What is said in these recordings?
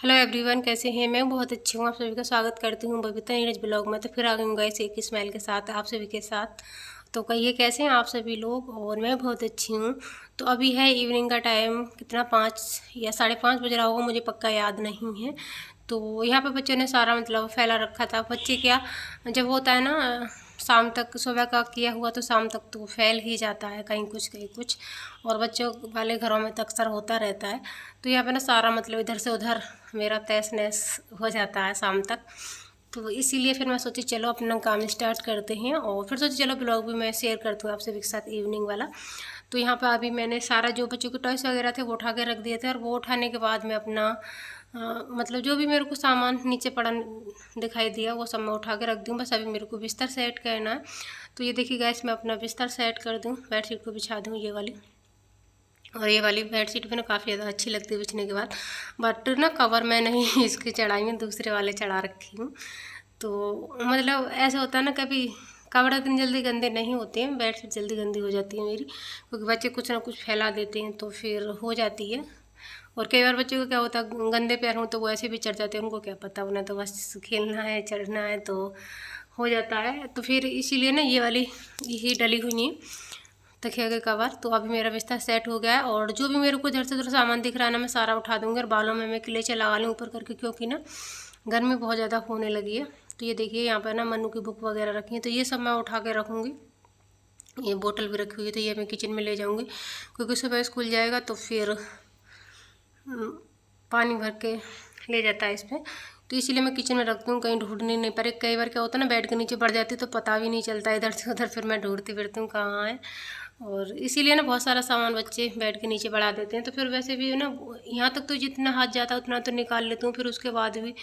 Hello everyone, कैसे हैं। मैं बहुत अच्छी हूँ। आप सभी का स्वागत करती हूँ बबीता नीरज ब्लॉग में। तो फिर आ गई हूँ गाइस एक स्माइल के साथ आप सभी के साथ। तो कहिए कैसे हैं आप सभी लोग। और मैं बहुत अच्छी हूँ। तो अभी है इवनिंग का टाइम, कितना 5 या 5:30 बज रहा होगा, मुझे पक्का याद नहीं है। तो यहाँ पे बच्चों ने सारा मतलब फैला रखा था। बच्चे क्या, जब होता है ना शाम तक, सुबह का किया हुआ तो शाम तक तो फैल ही जाता है, कहीं कुछ कहीं कुछ। और बच्चों वाले घरों में तो अक्सर होता रहता है। तो यहाँ पे ना सारा मतलब इधर से उधर मेरा तहस नहस हो जाता है शाम तक। तो इसीलिए फिर मैं सोची चलो अपना काम स्टार्ट करते हैं। और फिर सोची चलो ब्लॉग भी मैं शेयर करती हूँ आप सभी के साथ इवनिंग वाला। तो यहाँ पर अभी मैंने सारा जो बच्चों के टॉयस वगैरह थे वो उठा के रख दिए थे। और वो उठाने के बाद मैं अपना मतलब जो भी मेरे को सामान नीचे पड़ा दिखाई दिया वो सब मैं उठा के रख दूँ। बस अभी मेरे को बिस्तर सेट करना है। तो ये देखिए गैस, मैं अपना बिस्तर सेट कर दूँ, बेडशीट को बिछा दूँ ये वाली। और ये वाली बेडशीट भी ना काफ़ी ज़्यादा अच्छी लगती है बिछने के बाद। बट ना कवर मैं नहीं इसकी चढ़ाई हूँ, दूसरे वाले चढ़ा रखी हूँ। तो मतलब ऐसा होता है ना, कभी कपड़े इतनी जल्दी गंदे नहीं होते हैं, बेडशीट जल्दी गंदी हो जाती है मेरी, क्योंकि बच्चे कुछ ना कुछ फैला देते हैं तो फिर हो जाती है। और कई बार बच्चों को क्या होता है, गंदे पैर हों तो वो ऐसे भी चढ़ जाते हैं, उनको क्या पता, उन्हें तो बस खेलना है चढ़ना है तो हो जाता है। तो फिर इसीलिए ना ये वाली यही डली हुई है तकिया के कवर। तो अभी मेरा बिस्तर सेट हो गया है। और जो भी मेरे को इधर से उधर सामान दिख रहा है ना, मैं सारा उठा दूँगी। और बालों में मैं क्लेचर लगा लूँ ऊपर करके, क्योंकि ना गर्मी बहुत ज़्यादा होने लगी है। तो ये देखिए यहाँ पर ना मन्नू की बुक वगैरह रखी है, तो ये सब मैं उठा के रखूँगी। ये बोतल भी रखी हुई है तो ये मैं किचन में ले जाऊँगी, क्योंकि सुबह स्कूल जाएगा तो फिर पानी भर के ले जाता है इसमें। तो इसीलिए मैं किचन में रखती हूँ, कहीं ढूंढने नहीं पड़े। कई बार क्या होता है ना, बेड के नीचे पड़ जाती है तो पता भी नहीं चलता इधर से उधर, फिर मैं ढूंढती फिरती हूँ कहाँ है। और इसीलिए ना बहुत सारा सामान बच्चे बेड के नीचे बढ़ा देते हैं। तो फिर वैसे भी ना यहाँ तक तो जितना हाथ जाता है उतना तो निकाल लेती हूँ, फिर उसके बाद भी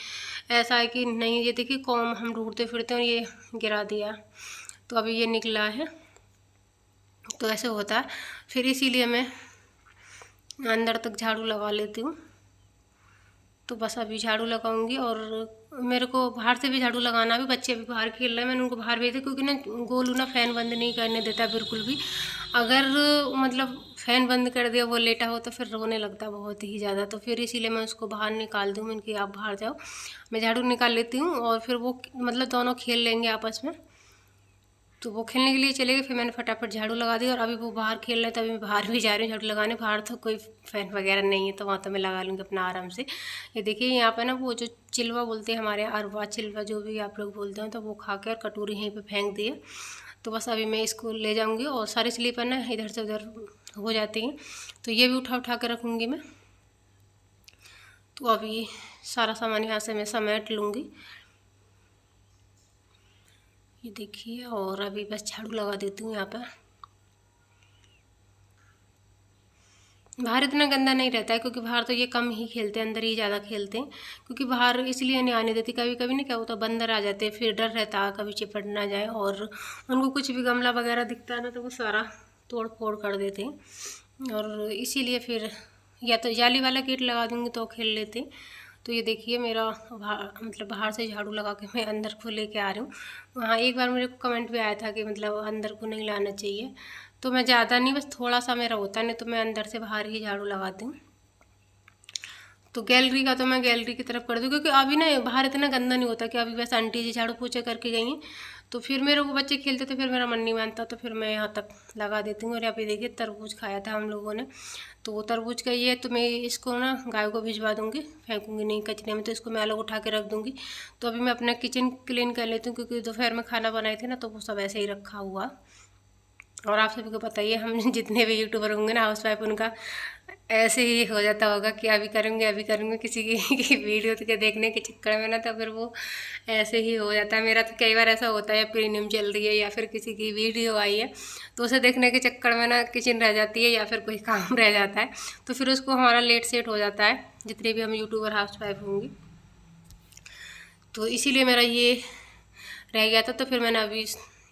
ऐसा है कि नहीं, ये देखिए कॉम हम ढूंढते फिरते हैं और ये गिरा दिया, तो अभी ये निकला है। तो ऐसे होता है, फिर इसीलिए मैं अंदर तक झाड़ू लगा लेती हूँ। तो बस अभी झाड़ू लगाऊंगी। और मेरे को बाहर से भी झाड़ू लगाना, भी बच्चे अभी बाहर खेल रहे हैं, मैंने उनको बाहर भेजा, क्योंकि ना गोलू ना फ़ैन बंद नहीं करने देता बिल्कुल भी। अगर मतलब फ़ैन बंद कर दिया, वो लेटा हो तो फिर रोने लगता बहुत ही ज़्यादा। तो फिर इसीलिए मैं उसको बाहर निकाल दूँ, मैंने कि आप बाहर जाओ, मैं झाड़ू निकाल लेती हूँ। और फिर वो मतलब दोनों खेल लेंगे आपस में। तो वो खेलने के लिए चले गए, फिर मैंने फटाफट झाड़ू लगा दी। और अभी वो बाहर खेल रहे हैं तो अभी मैं बाहर भी जा रही हूँ झाड़ू लगाने। बाहर तो कोई फ़ैन वगैरह नहीं है, तो वहाँ तो मैं लगा लूँगी अपना आराम से। ये देखिए यहाँ पे ना वो जो चिलवा बोलते हैं हमारे यहाँ, अरवा चिलवा जो भी आप लोग बोलते हैं, तो वो खा के और कटोरी यहीं पर फेंक दिए। तो बस अभी मैं इसको ले जाऊँगी। और सारे स्लीपर ना इधर से उधर हो जाती हैं, तो ये भी उठा उठा कर रखूँगी मैं। तो अभी सारा सामान यहाँ से मैं समेट लूँगी, ये देखिए। और अभी बस झाड़ू लगा देती हूँ यहाँ पर। बाहर इतना गंदा नहीं रहता है, क्योंकि बाहर तो ये कम ही खेलते हैं, अंदर ही ज़्यादा खेलते हैं। क्योंकि बाहर इसलिए नहीं आने देती, कभी कभी ना क्या होता है बंदर आ जाते हैं, फिर डर रहता है कभी चिपट ना जाए। और उनको कुछ भी गमला वगैरह दिखता है ना तो वो सारा तोड़ फोड़ कर देते हैं। और इसीलिए फिर या तो जाली वाला गेट लगा दूँगी तो खेल लेते हैं। तो ये देखिए मेरा मतलब बाहर से झाड़ू लगा के मैं अंदर को लेके आ रही हूँ। वहाँ एक बार मेरे को कमेंट भी आया था कि मतलब अंदर को नहीं लाना चाहिए, तो मैं ज़्यादा नहीं, बस थोड़ा सा मेरा होता है, नहीं तो मैं अंदर से बाहर ही झाड़ू लगाती हूँ। तो गैलरी का तो मैं गैलरी की तरफ कर दूँ, क्योंकि अभी ना बाहर इतना गंदा नहीं होता कि अभी बस आंटी जी झाड़ू पोछा करके गई हैं। तो फिर मेरे को बच्चे खेलते तो फिर मेरा मन नहीं मानता, तो फिर मैं यहाँ तक लगा देती हूँ। और यहाँ पे देखिए तरबूज खाया था हम लोगों ने, तो वो तरबूज का ये, तो मैं इसको ना गाय को भिजवा दूँगी, फेंकूँगी नहीं कचरे में, तो इसको मैं अलग उठा के रख दूँगी। तो अभी मैं अपना किचन क्लीन कर लेती हूँ, क्योंकि दोपहर में खाना बनाए थे ना तो वो सब ऐसे ही रखा हुआ। और आप सभी को पता ही है, हम जितने भी यूट्यूबर होंगे ना हाउस वाइफ, उनका ऐसे ही हो जाता होगा कि अभी करेंगे अभी करेंगे, किसी की वीडियो के देखने के चक्कर में ना, तो फिर वो ऐसे ही हो जाता है। मेरा तो कई बार ऐसा होता है, प्रीमियम चल रही है या फिर किसी की वीडियो आई है, तो उसे देखने के चक्कर में ना किचन रह जाती है या फिर कोई काम रह जाता है, तो फिर उसको हमारा लेट सेट हो जाता है, जितने भी हम यूट्यूबर हाउस वाइफ होंगी। तो इसीलिए मेरा ये रह गया था। तो फिर मैंने अभी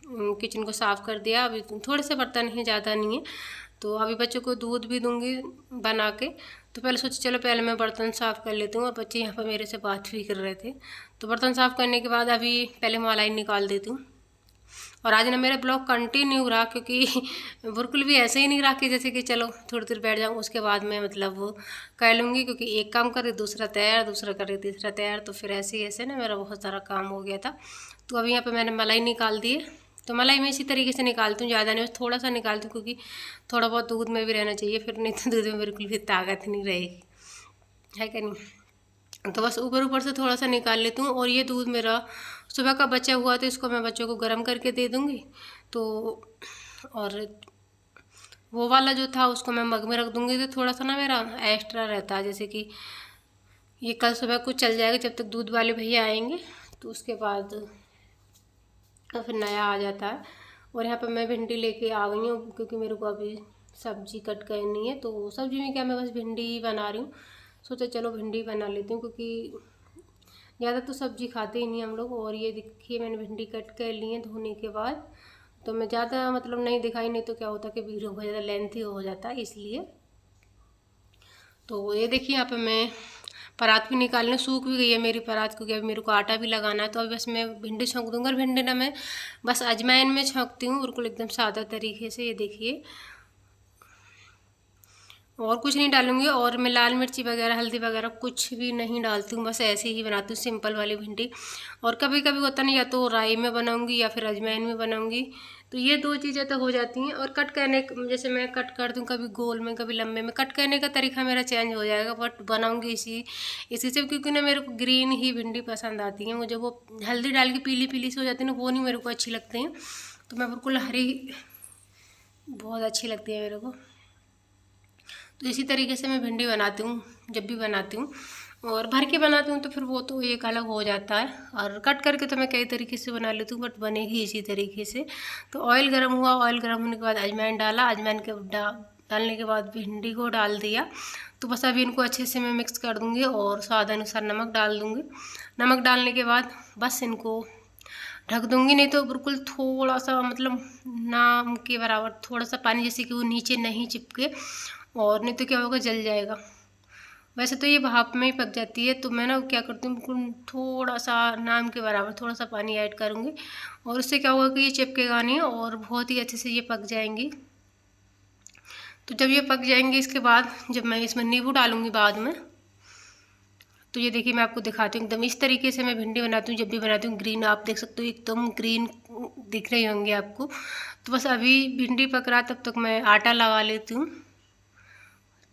किचन को साफ़ कर दिया। अभी थोड़े से बर्तन हैं, ज़्यादा नहीं है। तो अभी बच्चों को दूध भी दूंगी बना के। तो पहले सोची चलो पहले मैं बर्तन साफ़ कर लेती हूँ, और बच्चे यहाँ पर मेरे से बात भी कर रहे थे। तो बर्तन साफ़ करने के बाद अभी पहले मलाई निकाल देती हूँ। और आज ना मेरा ब्लॉग कंटिन्यू रहा, क्योंकि बिल्कुल भी ऐसे ही नहीं रहा कि जैसे कि चलो थोड़ी देर बैठ जाऊँ उसके बाद मैं मतलब वो कर लूँगी, क्योंकि एक काम करे दूसरा तैयार, दूसरा करे तीसरा तैयार, तो फिर ऐसे ही ऐसे ना मेरा बहुत सारा काम हो गया था। तो अभी यहाँ पे मैंने मलाई निकाल दी है। तो मलाई मैं इसी तरीके से निकालती हूँ, ज़्यादा नहीं, बस थोड़ा सा निकालती हूँ, क्योंकि थोड़ा बहुत दूध में भी रहना चाहिए, फिर नहीं तो दूध में बिल्कुल भी ताकत नहीं रहेगी, है क्या नहीं। तो बस ऊपर ऊपर से थोड़ा सा निकाल लेती हूँ। और ये दूध मेरा सुबह का बचा हुआ, तो इसको मैं बच्चों को गर्म करके दे दूँगी। तो और वो वाला जो था उसको मैं मग में रख दूँगी, तो थोड़ा सा ना मेरा एक्स्ट्रा रहता है, जैसे कि ये कल सुबह कुछ चल जाएगा जब तक दूध वाले भैया आएंगे, तो उसके बाद तो फिर नया आ जाता है। और यहाँ पर मैं भिंडी लेके आ गई हूँ, क्योंकि मेरे को अभी सब्जी कट करनी है। तो सब्जी में क्या, मैं बस भिंडी ही बना रही हूँ, सोचा चलो भिंडी बना लेती हूँ, क्योंकि ज़्यादा तो सब्जी खाते ही नहीं हम लोग। और ये देखिए मैंने भिंडी कट कर ली है धोने के बाद। तो मैं ज़्यादा मतलब नहीं दिखाई, नहीं तो क्या होता है कि वीडियो बहुत ज़्यादा लेंथी हो जाता है, इसलिए। तो ये देखिए यहाँ पे मैं परात भी निकाल लूँ, सूख भी गई है मेरी परात, क्योंकि अभी मेरे को आटा भी लगाना है। तो अभी बस मैं भिंडी छौंक दूँगा, और भिंडी ना मैं बस अजवाइन में छौंकती हूँ, बिल्कुल एकदम सादा तरीके से। ये देखिए, और कुछ नहीं डालूंगी, और मैं लाल मिर्ची वगैरह हल्दी वगैरह कुछ भी नहीं डालती हूँ, बस ऐसे ही बनाती हूँ सिंपल वाली भिंडी। और कभी कभी होता नहीं, या तो राई में बनाऊंगी या फिर अजवाइन में बनाऊंगी, तो ये दो चीज़ें तो हो जाती हैं। और कट करने, जैसे मैं कट कर दूँ कभी गोल में कभी लंबे में, कट करने का तरीका मेरा चेंज हो जाएगा, बट बनाऊंगी इसी से, क्योंकि ना मेरे को ग्रीन ही भिंडी पसंद आती है। मुझे वो हल्दी डाल के पीली पीली सी हो जाती है ना, वो नहीं मेरे को अच्छी लगती हैं। तो मैं बिल्कुल हरी बहुत अच्छी लगती है मेरे को। तो इसी तरीके से मैं भिंडी बनाती हूँ जब भी बनाती हूँ। और भर के बनाती हूँ तो फिर वो तो एक अलग हो जाता है, और कट करके तो मैं कई तरीके से बना लेती हूँ, बट बनेगी इसी तरीके से। तो ऑयल गर्म हुआ, ऑयल गर्म होने के बाद अजवाइन डाला, अजवाइन के डालने के बाद भिंडी को डाल दिया। तो बस अभी इनको अच्छे से मैं मिक्स कर दूँगी, और स्वाद अनुसार नमक डाल दूँगी। नमक डालने के बाद बस इनको ढक दूँगी, नहीं तो बिल्कुल थोड़ा सा मतलब नाम के बराबर थोड़ा सा पानी, जैसे कि वो नीचे नहीं चिपके, और नहीं तो क्या होगा, जल जाएगा। वैसे तो ये भाप में ही पक जाती है, तो मैं ना क्या करती हूँ, बिल्कुल थोड़ा सा नाम के बराबर थोड़ा सा पानी ऐड करूँगी, और उससे क्या होगा कि ये चिपकेगा नहीं, और बहुत ही अच्छे से ये पक जाएंगी। तो जब ये पक जाएंगी, इसके बाद जब मैं इसमें नींबू डालूँगी बाद में, तो ये देखिए मैं आपको दिखाती हूँ, एकदम इस तरीके से मैं भिंडी बनाती हूँ। जब भी बनाती हूँ ग्रीन, आप देख सकते हो एकदम ग्रीन दिख रही होंगी आपको। तो बस अभी भिंडी पक रहा, तब तक मैं आटा लगा लेती हूँ।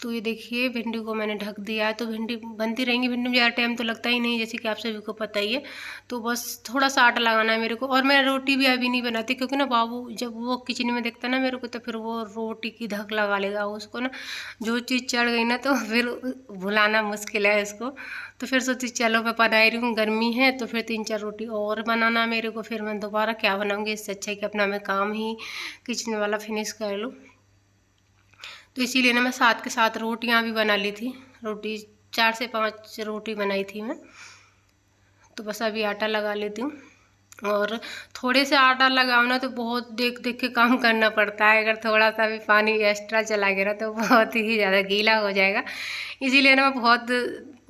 तो ये देखिए भिंडी को मैंने ढक दिया है, तो भिंडी बनती रहेंगी। भिंडी में ज़्यादा टाइम तो लगता ही नहीं, जैसे कि आप सभी को पता ही है। तो बस थोड़ा सा आटा लगाना है मेरे को। और मैं रोटी भी अभी नहीं बनाती, क्योंकि ना बाबू जब वो किचन में देखता ना मेरे को, तो फिर वो रोटी की धक लगा लेगा। उसको ना जो चीज़ चढ़ गई ना, तो फिर भुलाना मुश्किल है उसको। तो फिर सोची चलो मैं बना रही हूँ, गर्मी है तो फिर 3-4 रोटी और बनाना मेरे को, फिर मैं दोबारा क्या बनाऊँगी। इससे अच्छा है कि अपना मैं काम ही किचन वाला फिनिश कर लूँ। तो इसीलिए ना मैं साथ के साथ रोटियां भी बना ली थी। रोटी 4 से 5 रोटी बनाई थी मैं। तो बस अभी आटा लगा लेती हूँ। और थोड़े से आटा लगाओ ना, तो बहुत देख देख के काम करना पड़ता है। अगर थोड़ा सा भी पानी एक्स्ट्रा चला गया ना, तो बहुत ही ज़्यादा गीला हो जाएगा। इसीलिए ना मैं बहुत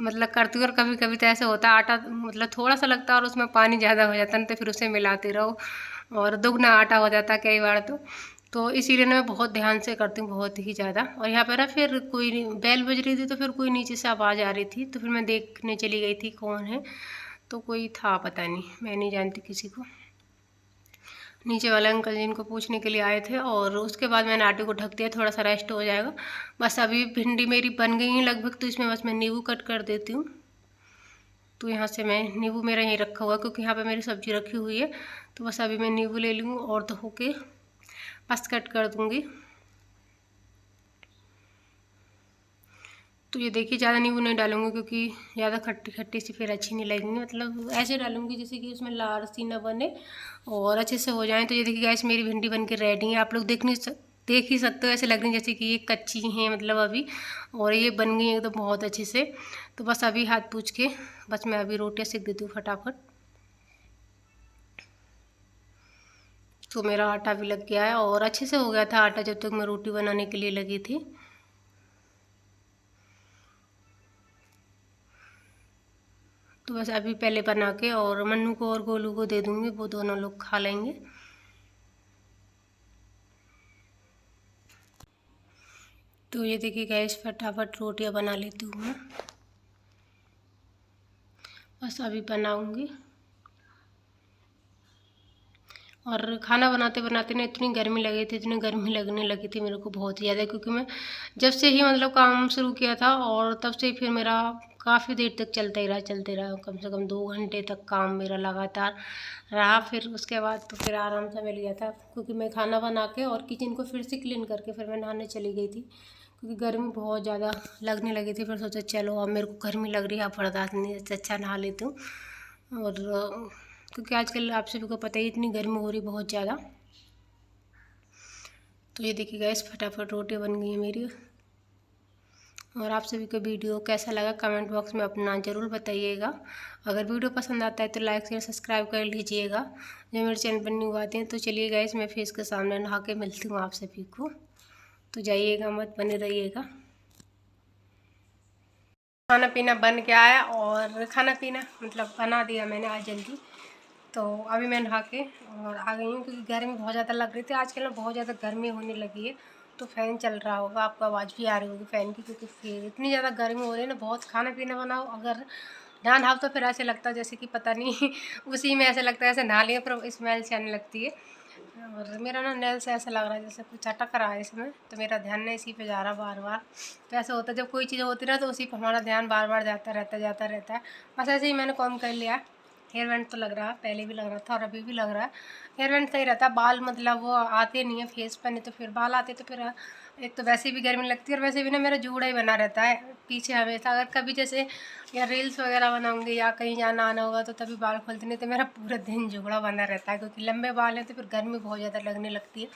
मतलब करती हूँ। और कभी कभी तो ऐसा होता है आटा मतलब थोड़ा सा लगता है और उसमें पानी ज़्यादा हो जाता है, तो फिर उसे मिलाते रहो और दुगना आटा हो जाता है कई बार। तो इसीलिए ना मैं बहुत ध्यान से करती हूँ, बहुत ही ज़्यादा। और यहाँ पर ना फिर कोई बेल बज रही थी, तो फिर कोई नीचे से आवाज़ आ रही थी, तो फिर मैं देखने चली गई थी कौन है। तो कोई था, पता नहीं, मैं नहीं जानती किसी को। नीचे वाले अंकल जी इनको पूछने के लिए आए थे। और उसके बाद मैंने आटे को ढक दिया, थोड़ा सा रेस्ट हो जाएगा। बस अभी भिंडी मेरी बन गई है लगभग, तो इसमें बस मैं नींबू कट कर देती हूँ। तो यहाँ से मैं नींबू मेरा यहीं रखा हुआ है, क्योंकि यहाँ पे मेरी सब्जी रखी हुई है। तो बस अभी मैं नींबू ले लूँ और धो के बस कट कर दूँगी। तो ये देखिए ज़्यादा नींबू नहीं डालूंगी, क्योंकि ज़्यादा खट्टी खट्टी सी फिर अच्छी नहीं लगेंगी। मतलब ऐसे डालूंगी जैसे कि उसमें लार सी ना बने और अच्छे से हो जाए। तो ये देखिए गैस मेरी भिंडी बन के रेडी है। आप लोग देख ही सकते हो, ऐसे लग रही है जैसे कि ये कच्ची हैं मतलब अभी, और ये बन गई एकदम बहुत अच्छे से। तो बस अभी हाथ पूछ के बस मैं अभी रोटियाँ सेक देती हूँ फटाफट। तो मेरा आटा भी लग गया है और अच्छे से हो गया था आटा जब तक मैं रोटी बनाने के लिए लगी थी। तो बस अभी पहले बना के और मन्नू को और गोलू को दे दूँगी, वो दोनों लोग खा लेंगे। तो ये देखिए गैस फटाफट रोटियां बना लेती हूँ मैं, बस अभी बनाऊँगी। और खाना बनाते बनाते ना इतनी गर्मी लगी थी, इतनी गर्मी लगने लगी थी मेरे को बहुत ही ज़्यादा, क्योंकि मैं जब से ही मतलब काम शुरू किया था और तब से फिर मेरा काफ़ी देर तक चलते रहा, कम से कम 2 घंटे तक काम मेरा लगातार रहा। फिर उसके बाद तो फिर आराम से मिल गया था, क्योंकि मैं खाना बना के और किचन को फिर से क्लीन करके फिर मैं नहाने चली गई थी, क्योंकि गर्मी बहुत ज़्यादा लगने लगी थी। फिर सोचा चलो अब मेरे को गर्मी लग रही है, अब बर्दाश्त नहीं, अच्छा नहा लेती हूँ। और क्योंकि आजकल आप सभी को पता ही इतनी गर्मी हो रही बहुत ज़्यादा। तो ये देखिए गाइस फटाफट रोटी बन गई है मेरी। और आप सभी को वीडियो कैसा लगा कमेंट बॉक्स में अपना ज़रूर बताइएगा। अगर वीडियो पसंद आता है तो लाइक शेयर सब्सक्राइब कर लीजिएगा। जो मेरे चैनल पर न्यू आते हैं तो चलिए गाइस मैं फेस के सामने नहा के मिलती हूँ आप सभी को। तो जाइएगा मत, बने रहिएगा। खाना पीना बन गया है और खाना पीना मतलब बना दिया मैंने आज जल्दी। तो अभी मैं नहा के और आ गई हूँ, क्योंकि गर्मी बहुत ज़्यादा लग रही थी। आजकल ना बहुत ज़्यादा गर्मी होने लगी है, तो फ़ैन चल रहा होगा, आपको आवाज़ भी आ रही होगी फ़ैन की, क्योंकि फिर इतनी ज़्यादा गर्मी हो रही है ना। बहुत खाना पीना बनाओ अगर ना नहाओ तो फिर ऐसे लगता है जैसे कि पता नहीं उसी में ऐसे लगता है ऐसे नहा लिया, पर स्मेल से आने लगती है। और मेरा ना नेल से ऐसा लग रहा है जैसे कुछ अटक रहा है इसमें, तो मेरा ध्यान ना इसी पे जा रहा बार बार। तो ऐसा होता है जब कोई चीज़ होती है ना तो उसी पर हमारा ध्यान बार बार जाता रहता है। बस ऐसे ही मैंने कॉम कर लिया। हेयर बैंड तो लग रहा है, पहले भी लग रहा था और अभी भी लग रहा है। हेयर बैंड सही रहता है, बाल मतलब वो आते नहीं है फेस पर, नहीं तो फिर बाल आते तो फिर एक तो वैसे भी गर्मी लगती है और वैसे भी ना मेरा जूड़ा ही बना रहता है पीछे हमेशा। अगर कभी जैसे या रील्स वगैरह बनाऊंगी या कहीं जाना आना होगा तो तभी बाल खोलते, नहीं तो मेरा पूरा दिन जूड़ा बना रहता है, क्योंकि लंबे बाल हैं तो फिर गर्मी बहुत ज़्यादा लगने लगती है।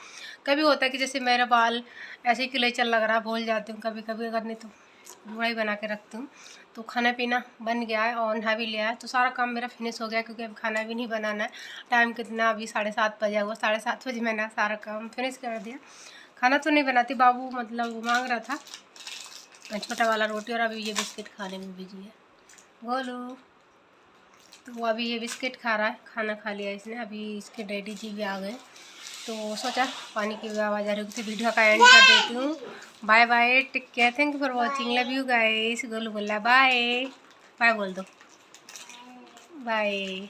कभी होता है कि जैसे मेरा बाल ऐसे ही क्लेचर लग रहा है, भूल जाती हूँ कभी कभी, अगर नहीं तो जूड़ा ही बना के रखती हूँ। तो खाना पीना बन गया है और नहा भी लिया है, तो सारा काम मेरा फिनिश हो गया, क्योंकि अब खाना भी नहीं बनाना है। टाइम कितना अभी 7:30 बजा हुआ, 7:30 बजे मैंने सारा काम फिनिश कर दिया। खाना तो नहीं बनाती, बाबू मतलब वो मांग रहा था छोटा वाला रोटी, और अभी ये बिस्किट खाने में बिजी है बोलो। तो वो अभी ये बिस्किट खा रहा है, खाना खा लिया इसने। अभी इसके डैडी जी भी आ गए, तो सोचा पानी की आवाज़ आ रही थी, वीडियो का एंड कर देती हूँ। Bye bye, take care, thank you for watching, love you guys. Golu बोला बाय बाय, बोल दो बाय।